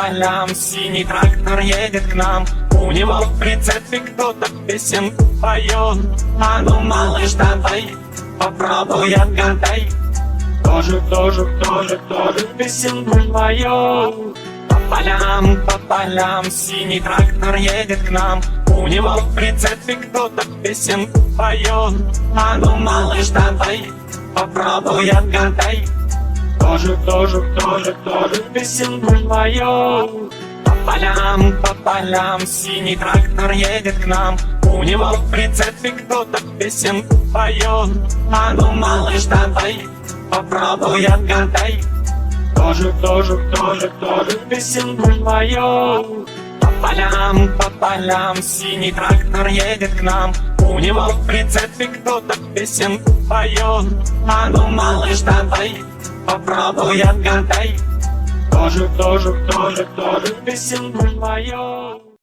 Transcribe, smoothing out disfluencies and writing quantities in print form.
полям синий трактор едет к нам. У него в прицепе кто-то песенку поет. А ну, малыш, давай, попробуй отгадай. Тоже песенку поет. По полям синий трактор едет к нам. У него в прицепе кто-то песенку поет. А ну, малыш, давай, попробуй отгадай. Тоже песенку поет. По полям синий трактор едет к нам. У него в прицепе кто-то песенку поет. А ну, малыш, давай, попробуй отгадай. Тоже песенку поет. По полям синий трактор едет к нам. У него в прицепе кто-то песенку поет. А ну, малыш, давай, попробуй отгадай. Тоже песенку поет.